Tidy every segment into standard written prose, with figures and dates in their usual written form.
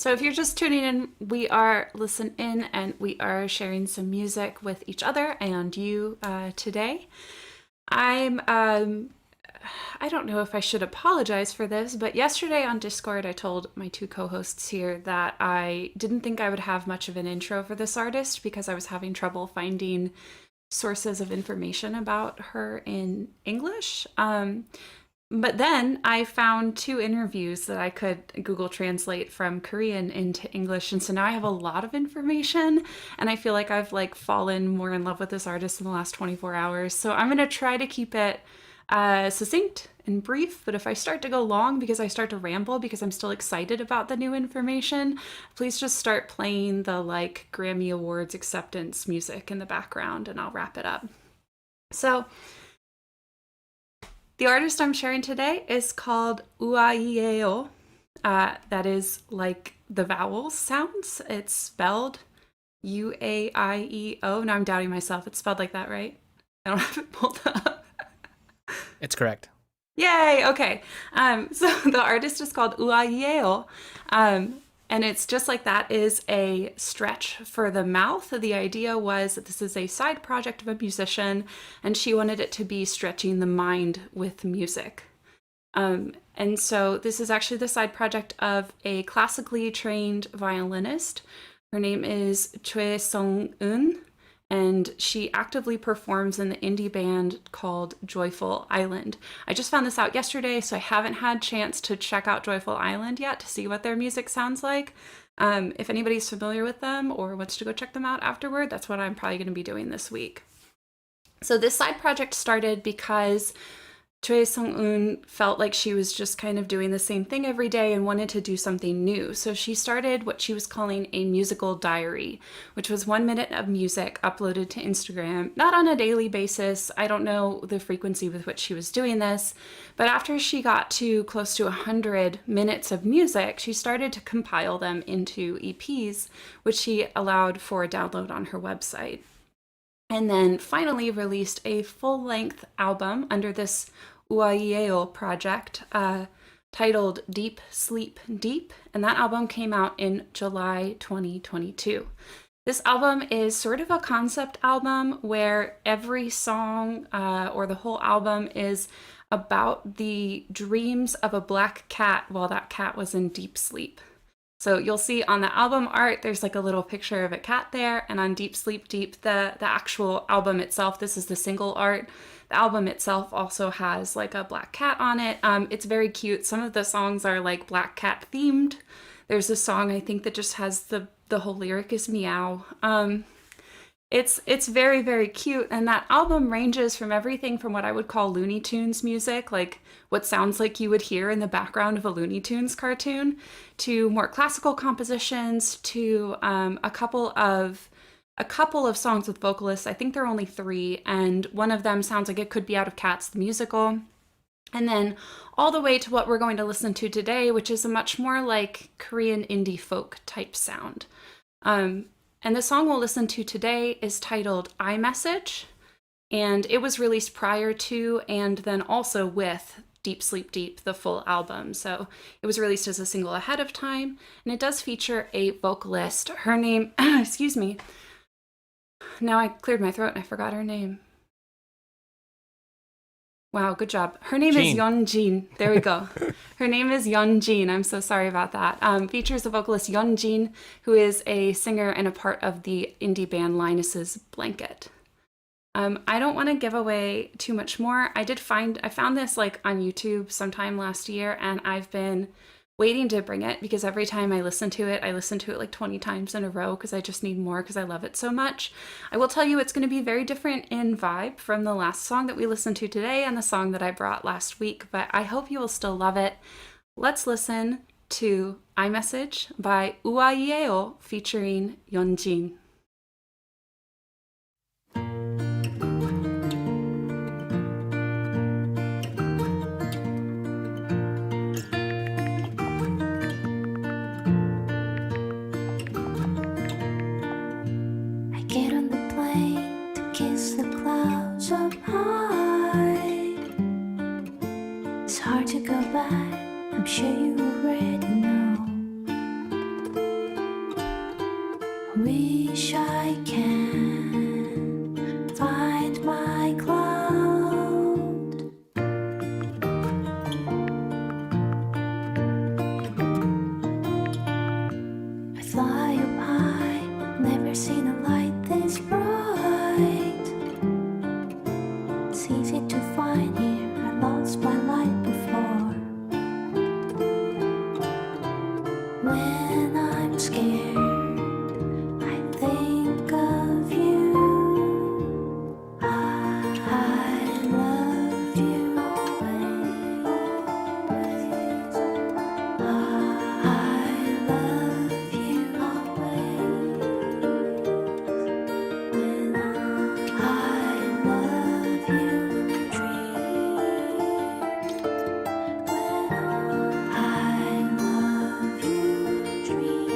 So if you're just tuning in, we are Listen In and we are sharing some music with each other and you today. I'm I don't know if I should apologize for this, but yesterday on Discord I told my two co-hosts here that I didn't think I would have much of an intro for this artist because I was having trouble finding sources of information about her in English. But then I found two interviews that I could Google Translate from Korean into English, and so now I have a lot of information, and I feel like I've fallen more in love with this artist in the last 24 hours. So I'm gonna try to keep it succinct and brief, but if I start to go long because I start to ramble because I'm still excited about the new information, please just start playing the Grammy Awards acceptance music in the background, and I'll wrap it up. So the artist I'm sharing today is called Uaieo. That is like the vowel sounds. It's spelled Uaieo. Now I'm doubting myself. It's spelled like that, right? I don't have it pulled up. It's correct. Yay! Okay. So the artist is called Uaieo. And it's just like that is a stretch for the mouth. The idea was that this is a side project of a musician, and she wanted it to be stretching the mind with music. And so this is actually the side project of a classically trained violinist. Her name is Choi Sung-eun, and she actively performs in the indie band called Joyful Island. I just found this out yesterday, so I haven't had a chance to check out Joyful Island yet to see what their music sounds like. If anybody's familiar with them or wants to go check them out afterward, that's what I'm probably going to be doing this week. So this side project started because Choi Sung-eun felt like she was just kind of doing the same thing every day and wanted to do something new. So she started what she was calling a musical diary, which was 1 minute of music uploaded to Instagram, not on a daily basis. I don't know the frequency with which she was doing this, but after she got to close to 100 minutes of music, she started to compile them into EPs, which she allowed for download on her website. And then finally released a full-length album under this Uaieo project titled Deep Sleep Deep, and that album came out in July 2022. This album is sort of a concept album where every song or the whole album is about the dreams of a black cat while that cat was in deep sleep. So you'll see on the album art, there's a little picture of a cat there, and on Deep Sleep Deep, the actual album itself, this is the single art, the album itself also has a black cat on it. It's very cute. Some of the songs are black cat themed. There's a song I think that just has the whole lyric is meow. It's very, very cute, and that album ranges from everything from what I would call Looney Tunes music, like what sounds like you would hear in the background of a Looney Tunes cartoon, to more classical compositions, to a couple of songs with vocalists. I think there are only 3, and one of them sounds like it could be out of Cats the musical. And then all the way to what we're going to listen to today, which is a much more Korean indie folk type sound. And the song we'll listen to today is titled iMessage, and it was released prior to and then also with Deep Sleep Deep, the full album. So it was released as a single ahead of time, and it does feature a vocalist. Her name, excuse me, now I cleared my throat and I forgot her name. Wow, good job. Her name is Yeongene. There we go. Her name is Yeongene. I'm so sorry about that. Features the vocalist Yeongene, who is a singer and a part of the indie band Linus's Blanket. I don't want to give away too much more. I found this on YouTube sometime last year, and I've been waiting to bring it because every time I listen to it 20 times in a row because I just need more because I love it so much. I will tell you it's going to be very different in vibe from the last song that we listened to today and the song that I brought last week, but I hope you will still love it. Let's listen to iMessage by Uaieo featuring Yeongene. It's hard to go back, I'm sure you already know. Wish I can find my cloud. I fly up high, never seen a light this bright. It's easy to find here, I lost my light before. When I'm scared, I think of you. I love you always. I love you always. When I love you in a dream. When I love you in a dream.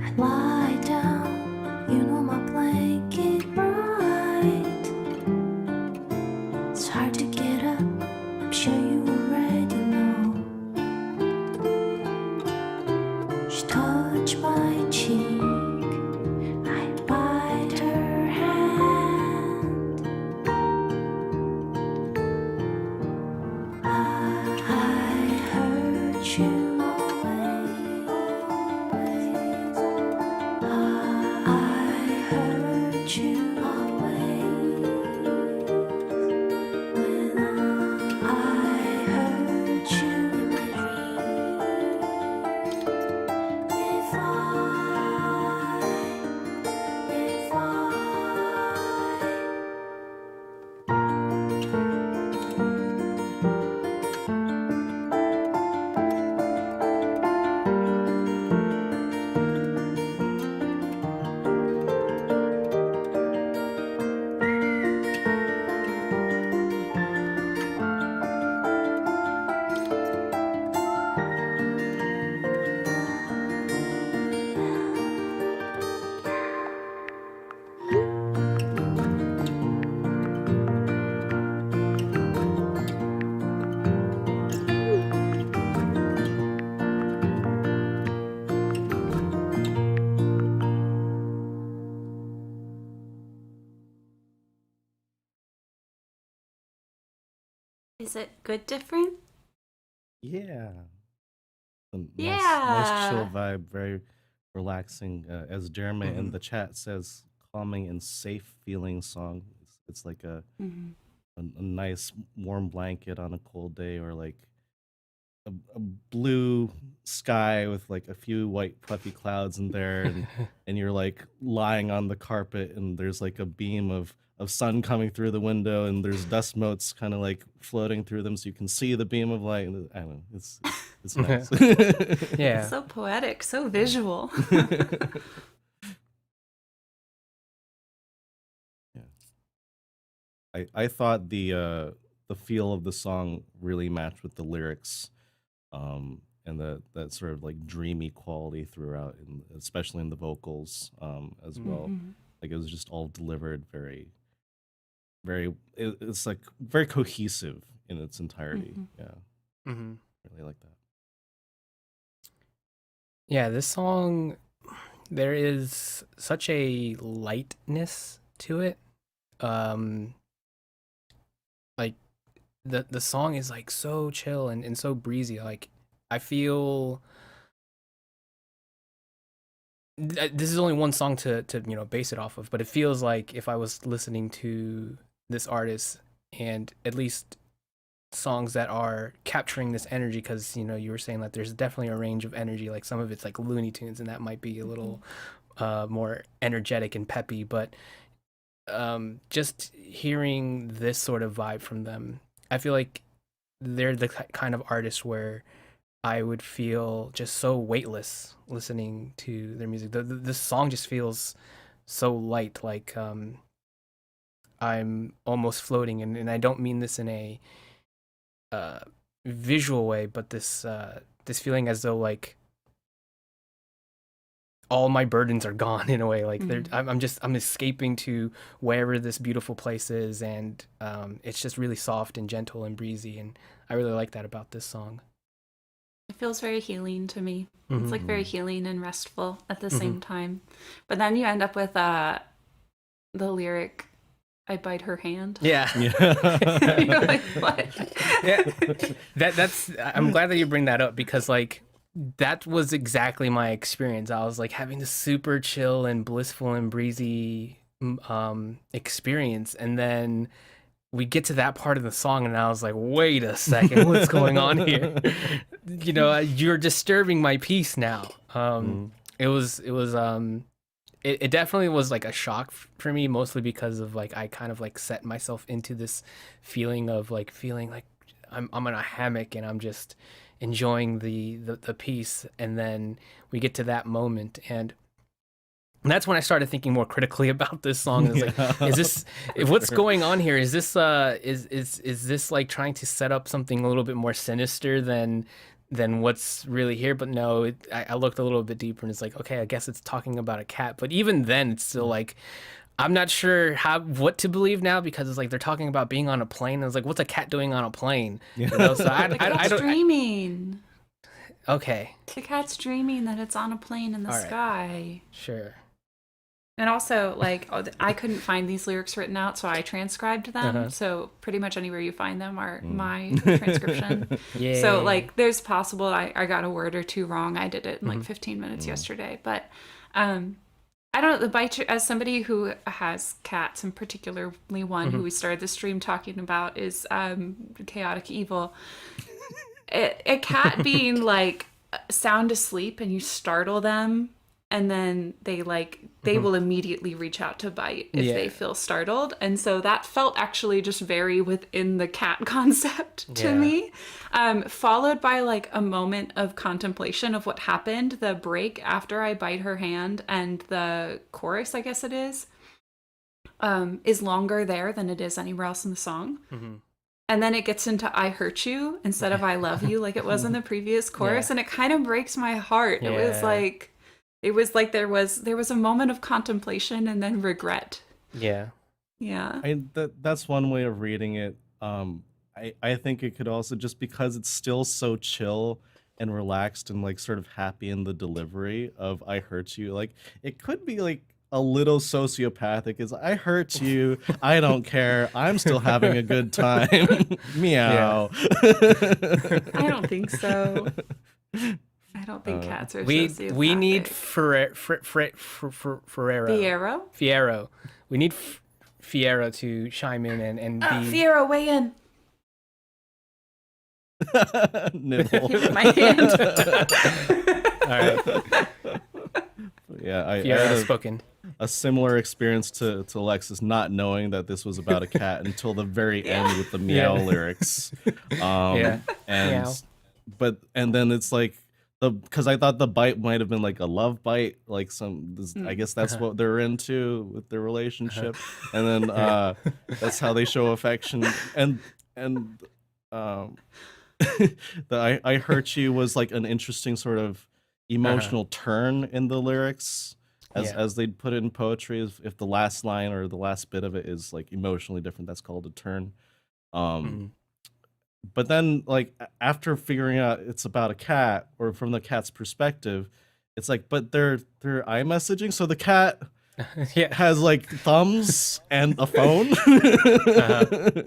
I lie down, you know my blanket right. It's hard to get up, I'm sure you already know. She touched my cheek, I bite her hand. I hurt you always. I hurt you always. When I hurt you in my dreams. If Is it good different? Yeah. A nice chill Yeah. vibe, very relaxing. As Jeremy in the chat says, calming and safe feeling song. It's like Mhm. a nice warm blanket on a cold day, or like a blue sky with like a few white puffy clouds in there, and you're like lying on the carpet, and there's like a beam of sun coming through the window, and there's dust motes kind of like floating through them, so you can see the beam of light. And I don't know, it's nice. Yeah. So poetic, so visual. Yeah. I thought the feel of the song really matched with the lyrics, and that sort of like dreamy quality throughout, and especially in the vocals, as well. Mhm. Like it was just all delivered it's like very cohesive in its entirety. Mhm. Yeah, hmm really like that. Yeah, this song, there is such a lightness to it. Um, like the song is like so chill and so breezy. Like I feel this is only one song to base it off of, but it feels like if I was listening to this artist and at least songs that are capturing this energy, because you were saying that there's definitely a range of energy, like some of it's like Looney Tunes and that might be a little more energetic and peppy, but just hearing this sort of vibe from them, I feel like they're the kind of artist where I would feel just so weightless listening to their music. The song just feels so light, like I'm almost floating, and I don't mean this in a uh, visual way, but this feeling as though like all my burdens are gone in a way. Like I'm escaping to wherever this beautiful place is, and it's just really soft and gentle and breezy, and I really like that about this song. It feels very healing to me. It's like very healing and restful at the same time. But then you end up with the lyric, "I bite her hand." Yeah. You're like, what? Yeah. That's I'm glad that you bring that up, because like that was exactly my experience. I was like having this super chill and blissful and breezy experience, and then we get to that part of the song and I was like, wait a second, what's going on here? You're disturbing my peace now. It definitely was like a shock for me, mostly because of like I kind of like set myself into this feeling of like feeling like I'm in a hammock and I'm just enjoying the peace, and then we get to that moment, and that's when I started thinking more critically about this song. It's like, is this what's going on here? Is this is this like trying to set up something a little bit more sinister than what's really here? But no, I looked a little bit deeper, and it's like, okay, I guess it's talking about a cat. But even then, it's still like, I'm not sure what to believe now, because it's like they're talking about being on a plane. And it's like, what's a cat doing on a plane? So The cat's dreaming. Okay. The cat's dreaming that it's on a plane in the All right. sky. Sure. And also, like, I couldn't find these lyrics written out, so I transcribed them. So pretty much anywhere you find them are my transcription. Yeah. So, like, there's possible I got a word or two wrong. I did it in like 15 minutes yesterday. But I don't know, the bite, as somebody who has cats, and particularly one who we started the stream talking about is chaotic evil. A cat being like sound asleep and you startle them, and then they will immediately reach out to bite if they feel startled. And so that felt actually just very within the cat concept to me, followed by like a moment of contemplation of what happened. The break after "I bite her hand" and the chorus, I guess it is longer there than it is anywhere else in the song. And then it gets into "I hurt you" instead of "I love you" like it was in the previous chorus. And it kind of breaks my heart. It was like there was a moment of contemplation and then regret. Yeah. That's one way of reading it. I think it could also, just because it's still so chill and relaxed and like sort of happy in the delivery of "I hurt you," like it could be like a little sociopathic. Is "I hurt you, I don't care, I'm still having a good time." Meow. I don't think so. I don't think cats are sociopathic. We need Ferrero. Fierro. We need Fierro to chime in and be... Fierro, weigh in. Nibble. My hand. All right. Yeah, I Fierro had spoken. a similar experience to Alexis, not knowing that this was about a cat until the very end with the meow lyrics. And Meow. and then it's like, because I thought the bite might have been like a love bite, like I guess that's what they're into with their relationship, and then that's how they show affection, and the I hurt you was like an interesting sort of emotional turn in the lyrics, as they'd put it in poetry. If the last line or the last bit of it is like emotionally different, that's called a turn. But then, like, after figuring out it's about a cat, or from the cat's perspective, it's like, but they're iMessaging, so the cat has like thumbs and a phone.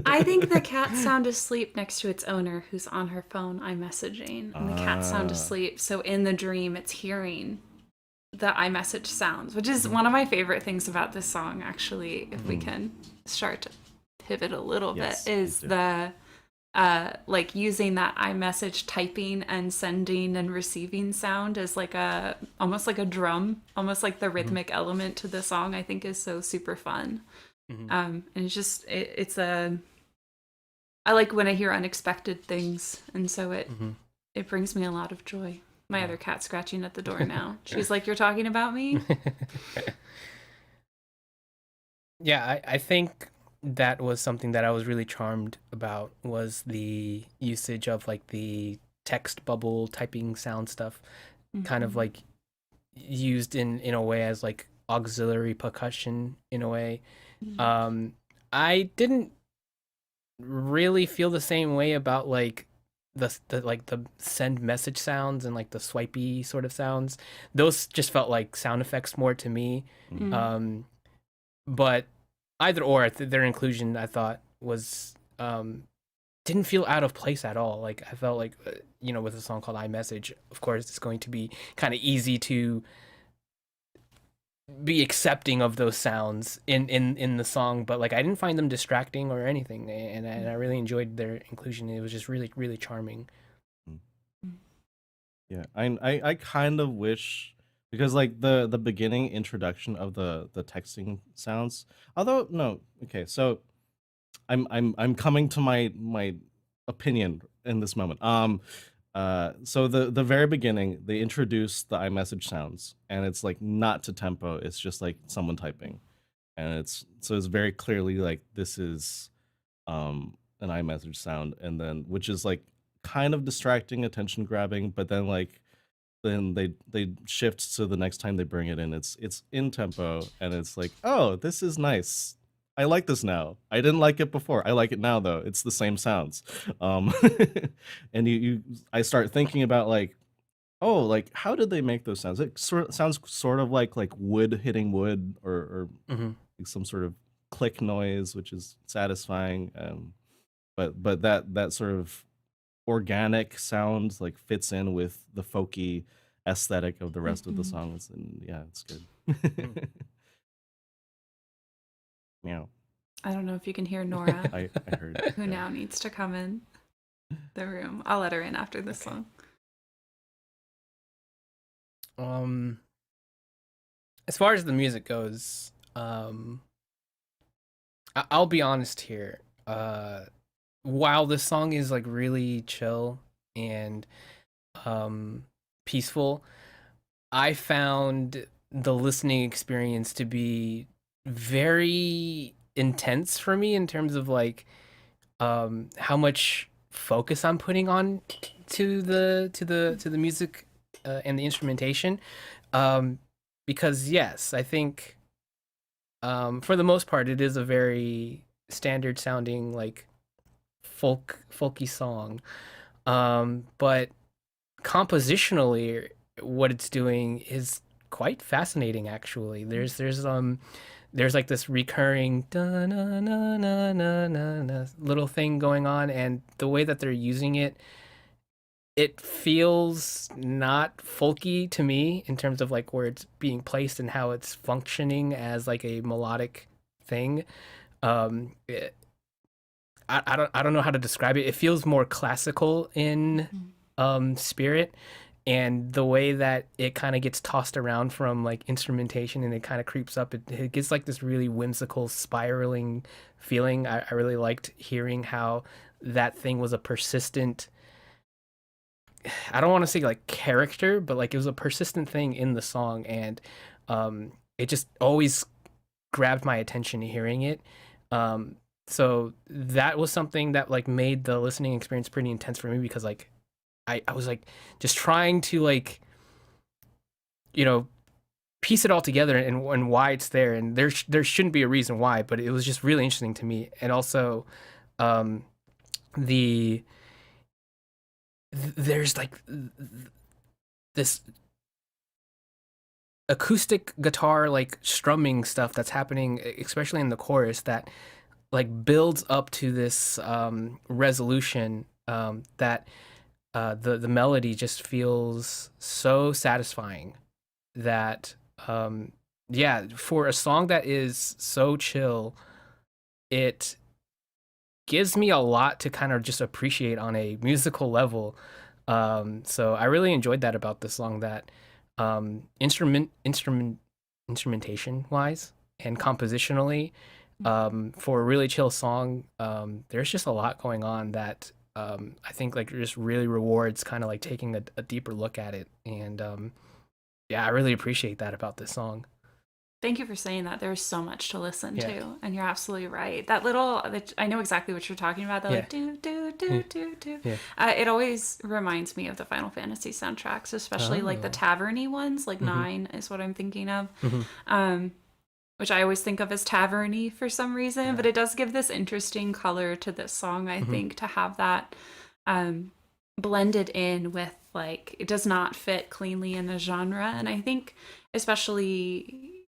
I think the cat's sound asleep next to its owner, who's on her phone iMessaging, and the cat's sound asleep. So in the dream, it's hearing the iMessage sounds, which is one of my favorite things about this song. Actually, if we can start to pivot a little bit, is the like using that iMessage typing and sending and receiving sound as like almost like a drum, almost like the rhythmic element to the song, I think is so super fun. And it's just, I like when I hear unexpected things. And so it brings me a lot of joy. My other cat's scratching at the door now. She's like, "You're talking about me?" Yeah, I think that was something that I was really charmed about, was the usage of like the text bubble typing sound stuff, kind of like used in a way as like auxiliary percussion in a way. Mhm. Um, I didn't really feel the same way about like the send message sounds and like the swipey sort of sounds. Those just felt like sound effects more to me. Mm. Mm. Um, but either or, their inclusion I thought was didn't feel out of place at all. Like I felt like with a song called iMessage, of course it's going to be kind of easy to be accepting of those sounds in the song, but like I didn't find them distracting or anything, and I really enjoyed their inclusion. It was just really really charming. Mm. Mm. Yeah, I kind of wish, because like the beginning introduction of the texting sounds. Although no, okay, so I'm coming to my opinion in this moment. So the very beginning they introduce the iMessage sounds, and it's like not to tempo. It's just like someone typing, and it's very clearly like this is an iMessage sound, and then which is like kind of distracting, attention grabbing, but then they shift to the next time they bring it in. It's in tempo, and it's like, oh, this is nice. I like this now. I didn't like it before. I like it now though. It's the same sounds. Um, and I start thinking about like, oh, like how did they make those sounds? It sounds sort of like wood hitting wood, or Mm-hmm. like some sort of click noise, which is satisfying. But that sort of organic sound like fits in with the folky aesthetic of the rest of the Mhm. songs, and yeah, it's good. Meow. I don't know if you can hear Nora, I heard. who Yeah. now needs to come in the room. I'll let her in after this Okay. song. Um, as far as the music goes, I'll be honest here. While this song is like really chill and um peaceful, I found the listening experience to be very intense for me in terms of like how much focus I'm putting on to the music and the instrumentation. Um, because yes, I think for the most part it is a very standard sounding like folky song. But compositionally, what it's doing is quite fascinating. Actually, there's like this recurring da na na na na na na little thing going on, and the way that they're using it, it feels not folky to me in terms of like where it's being placed and how it's functioning as like a melodic thing. It, I don't know how to describe it. It feels more classical in Mhm. spirit, and the way that it kind of gets tossed around from like instrumentation and it kind of creeps up, it gets like this really whimsical spiraling feeling. I really liked hearing how that thing was a persistent, I don't want to say like character, but like it was a persistent thing in the song, and it just always grabbed my attention hearing it. Um, so that was something that like made the listening experience pretty intense for me, because like I was like just trying to like you know piece it all together, and why it's there, and there shouldn't be a reason why, but it was just really interesting to me. And also um the there's like this acoustic guitar like strumming stuff that's happening, especially in the chorus, that like builds up to this resolution, that the melody just feels so satisfying that yeah, for a song that is so chill, it gives me a lot to kind of just appreciate on a musical level. So I really enjoyed that about the song, that instrumentation wise and compositionally, for a really chill song, there's just a lot going on that I think like just really rewards kind of like taking a deeper look at it. And yeah, I really appreciate that about this song. Thank you for saying that. There's so much to listen Yeah. to, and you're absolutely right. That little, I know exactly what you're talking about. That Yeah. like do do Yeah. do do do. Yeah. It always reminds me of the Final Fantasy soundtracks, especially like the Oh. taverny ones. Like Mhm. 9 is what I'm thinking of. Mhm. Which I always think of as taverny for some reason, but it does give this interesting color to this song, I think, to have that blended in with, like, it does not fit cleanly in the genre. And I think, especially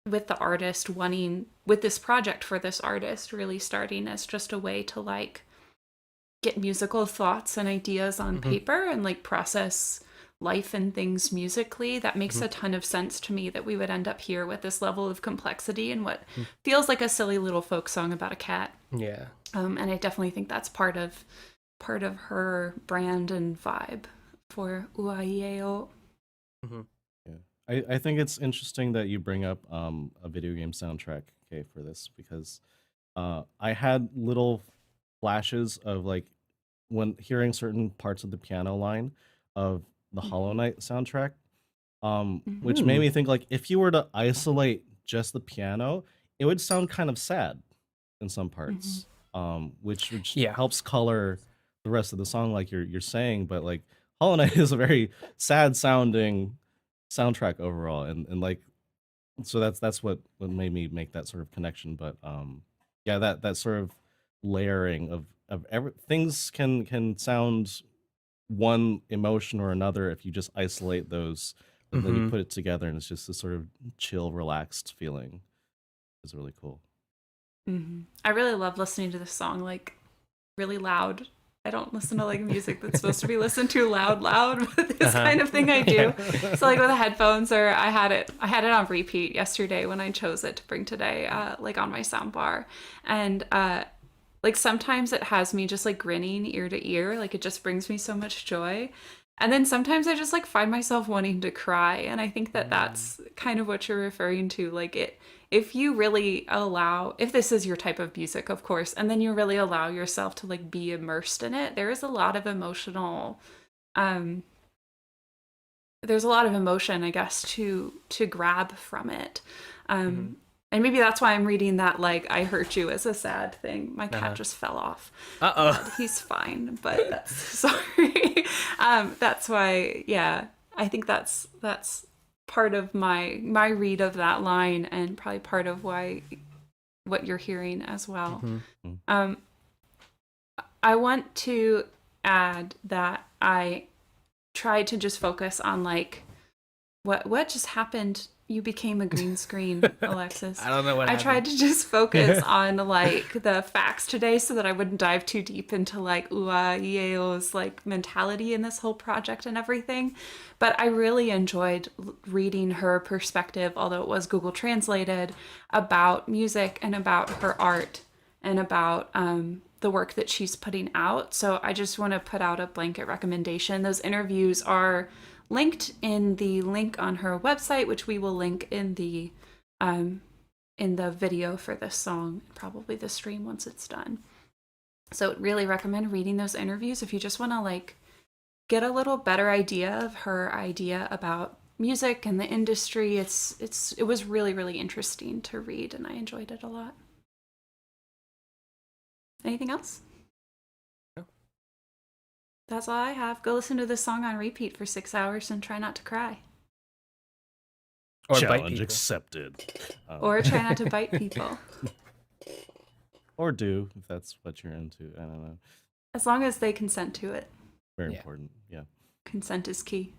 with the artist wanting, with this project for this artist really starting as just a way to, like, get musical thoughts and ideas on paper and, like, process life and things musically, that makes a ton of sense to me, that we would end up here with this level of complexity and what feels like a silly little folk song about a cat. Yeah. And I definitely think that's part of her brand and vibe for Uaieo. I think it's interesting that you bring up a video game soundtrack, okay, for this, because I had little flashes of, like, when hearing certain parts of the piano line of the Hollow Knight soundtrack, which made me think, like, if you were to isolate just the piano, it would sound kind of sad in some parts, which Yeah. helps color the rest of the song, like you're saying. But, like, Hollow Knight is a very sad sounding soundtrack overall, and like, so that's what made me make that sort of connection. But yeah, that sort of layering of things can sound one emotion or another if you just isolate those, but then you put it together and it's just this sort of chill, relaxed feeling. It's really cool. I really love listening to this song, like, really loud. I don't listen to, like, music that's supposed to be listened to loud, but this kind of thing I do. So, like, with the headphones, or I had it on repeat yesterday when I chose it to bring today, like, on my sound bar. And like, sometimes it has me just, like, grinning ear to ear, like, it just brings me so much joy. And then sometimes I just, like, find myself wanting to cry, and I think that that's kind of what you're referring to. Like, if you really allow, if this is your type of music, of course, and then you really allow yourself to, like, be immersed in it, there is a lot of emotional, there's a lot of emotion, I guess, to grab from it. And maybe that's why I'm reading that, like, I hurt you as a sad thing. My cat just fell off. He's fine, but that's sorry. That's why, yeah, I think that's part of my read of that line, and probably part of why what you're hearing as well. I want to add that I tried to just focus on, like, what just happened. You became a green screen, Alexis. I don't know what I happened. tried to just focus on, like, the facts today so that I wouldn't dive too deep into, like, Uaieo's, like, mentality in this whole project and everything. But I really enjoyed reading her perspective, although it was Google translated, about music and about her art and about the work that she's putting out. So I just want to put out a blanket recommendation. Those interviews are linked in the link on her website, which we will link in the video for this song, probably the stream once it's done. So really recommend reading those interviews if you just want to, like, get a little better idea of her idea about music and the industry. It was really, really interesting to read, and I enjoyed it a lot. Anything else? That's all I have. Go listen to this song on repeat for 6 hours and try not to cry. Or bite Challenge people. accepted. Or try not to bite people. Or do, if that's what you're into. I don't know. As long as they consent to it. Very Yeah. important. Yeah. Consent is key.